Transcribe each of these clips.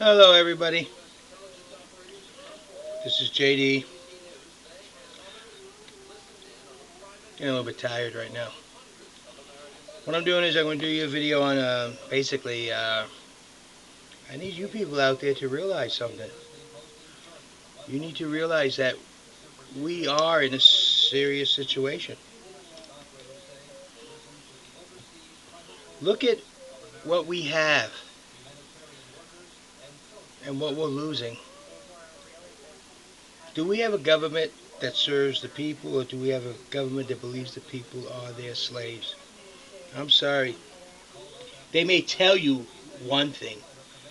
Hello everybody, this is JD. Getting a little bit tired right now. What I'm doing is I'm going to do you a video on basically I need you people out there to realize something. You need to realize that we are in a serious situation. Look at what we have and what we're losing. Do we have a government that serves the people, or do we have a government that believes the people are their slaves? I'm sorry. They may tell you one thing,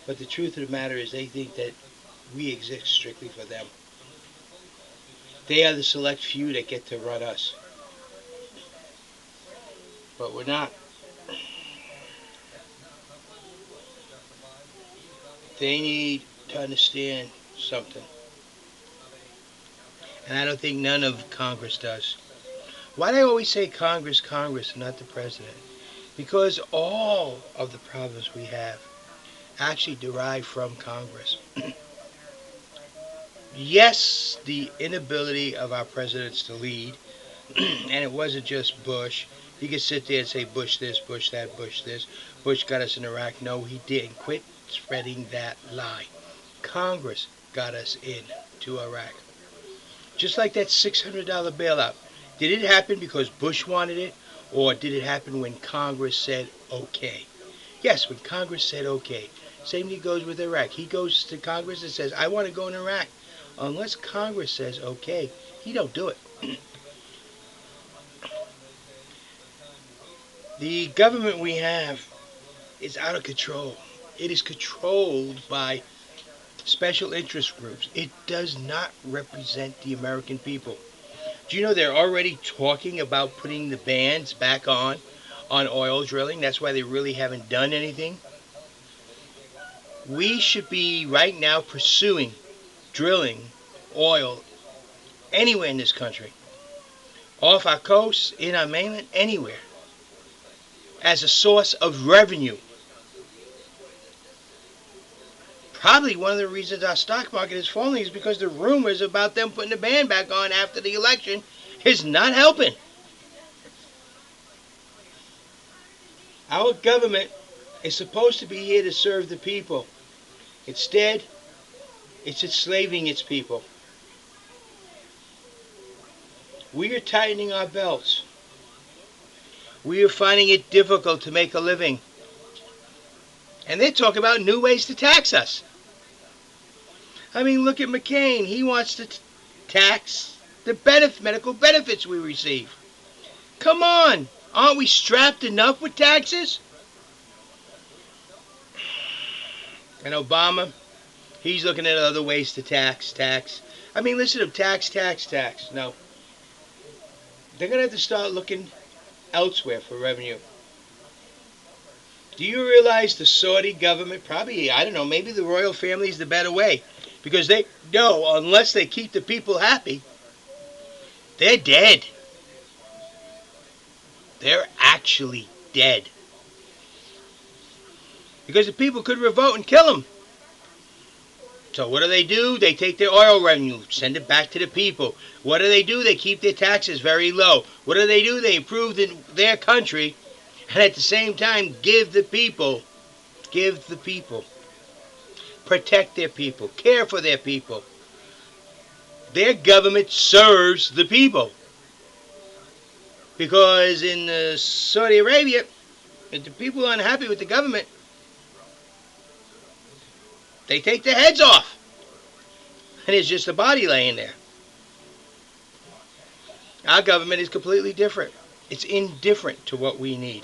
but the truth of the matter is they think that we exist strictly for them. They are the select few that get to run us. But we're not. They need to understand something. And I don't think none of Congress does. Why do I always say Congress, Congress, and not the President? Because all of the problems we have actually derive from Congress. Yes, the inability of our presidents to lead, and it wasn't just Bush. You could sit there and say Bush this, Bush that, Bush this. Bush got us in Iraq. No, he didn't. Quit spreading that lie. Congress got us into Iraq. Just like that $600 bailout. Did it happen because Bush wanted it, or did it happen when Congress said okay? Yes, when Congress said okay. Same thing goes with Iraq. He goes to Congress and says, I want to go in Iraq. Unless Congress says okay, he don't do it. The government we have is out of control. It is controlled by special interest groups. It does not represent the American people. Do you know they're already talking about putting the bans back on oil drilling? That's why they really haven't done anything. We should be right now pursuing drilling oil anywhere in this country, off our coast, in our mainland, anywhere, as a source of revenue. Probably one of the reasons our stock market is falling is because the rumors about them putting the ban back on after the election is not helping. Our government is supposed to be here to serve the people. Instead, it's enslaving its people. We are tightening our belts. We are finding it difficult to make a living. And they talk about new ways to tax us. I mean, look at McCain. He wants to tax the medical benefits we receive. Come on. Aren't we strapped enough with taxes? And Obama, he's looking at other ways to tax. I mean, listen to him, tax. No. They're going to have to start looking elsewhere for revenue. Do you realize the Saudi government, probably, I don't know, maybe the royal family is the better way. Because they know unless they keep the people happy, they're dead. They're actually dead. Because the people could revolt and kill them. So what do? They take their oil revenue, send it back to the people. What do? They keep their taxes very low. What do? They improve their country, and at the same time give the people, protect their people, care for their people. Their government serves the people. Because in Saudi Arabia, if the people are unhappy with the government, they take their heads off. And it's just a body laying there. Our government is completely different. It's indifferent to what we need.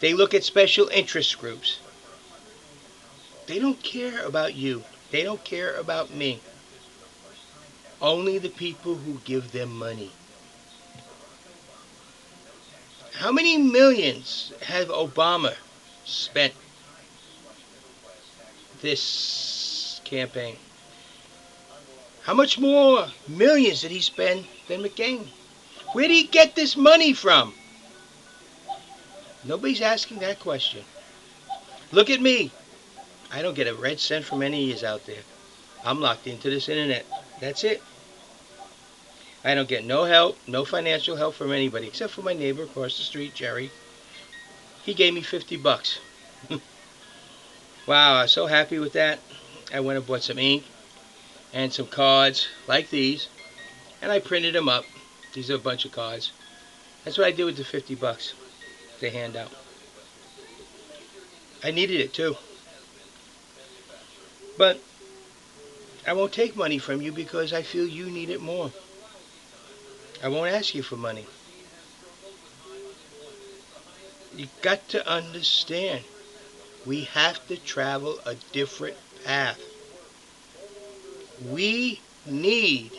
They look at special interest groups. They don't care about you. They don't care about me. Only the people who give them money. How many millions have Obama spent this campaign? How much more millions did he spend than McCain? Where did he get this money from? Nobody's asking that question. Look at me. I don't get a red cent from any of you out there. I'm locked into this internet. That's it. I don't get no help, no financial help from anybody, except for my neighbor across the street, Jerry. He gave me 50 bucks. Wow, I was so happy with that. I went and bought some ink and some cards like these, and I printed them up. These are a bunch of cards. That's what I did with the 50 bucks they hand out. I needed it too. But I won't take money from you because I feel you need it more. I won't ask you for money. You got to understand, we have to travel a different path. We need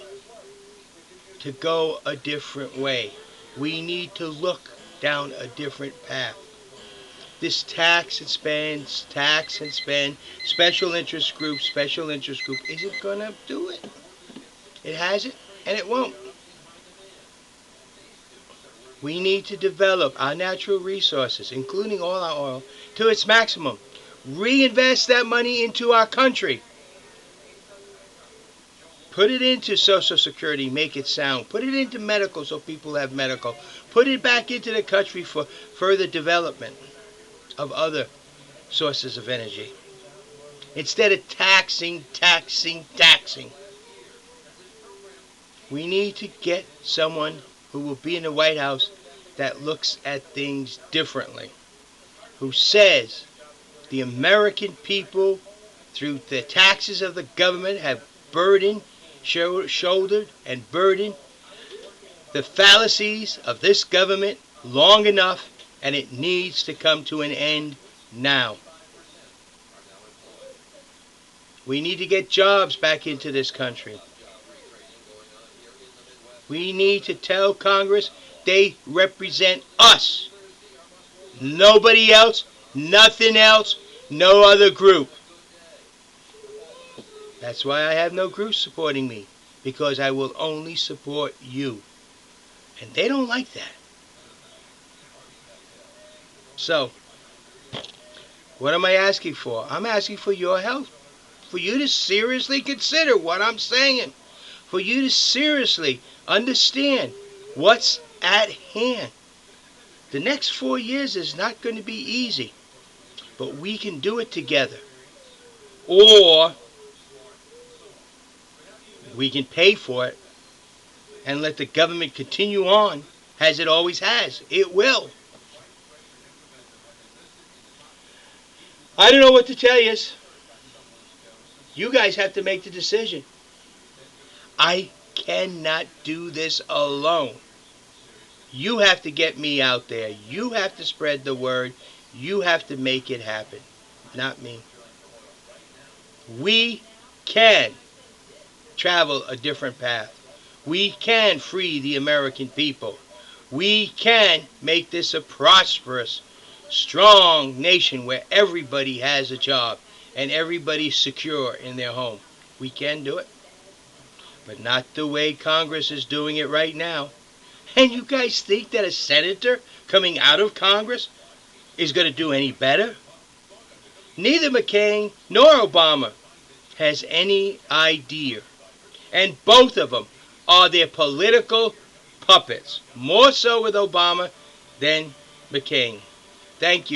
to go a different way. We need to look down a different path. This tax and spend, special interest group isn't going to do it. It hasn't, and it won't. We need to develop our natural resources, including all our oil, to its maximum. Reinvest that money into our country. Put it into Social Security, make it sound. Put it into medical so people have medical. Put it back into the country for further development of other sources of energy. Instead of taxing. We need to get someone who will be in the White House that looks at things differently. Who says the American people, through the taxes of the government, have shouldered and burdened the fallacies of this government long enough, and it needs to come to an end now. We need to get jobs back into this country. We need to tell Congress they represent us. Nobody else, nothing else, no other group. That's why I have no group supporting me, because I will only support you. And they don't like that. So, what am I asking for? I'm asking for your help. For you to seriously consider what I'm saying. For you to seriously understand what's at hand. The next 4 years is not going to be easy. But we can do it together. Or we can pay for it and let the government continue on as it always has. It will. I don't know what to tell you. You guys have to make the decision. I cannot do this alone. You have to get me out there. You have to spread the word. You have to make it happen. Not me. We can travel a different path. We can free the American people. We can make this a prosperous, strong nation where everybody has a job and everybody's secure in their home. We can do it. But not the way Congress is doing it right now. And you guys think that a senator coming out of Congress is going to do any better? Neither McCain nor Obama has any idea. And both of them are their political puppets. More so with Obama than McCain. Thank you.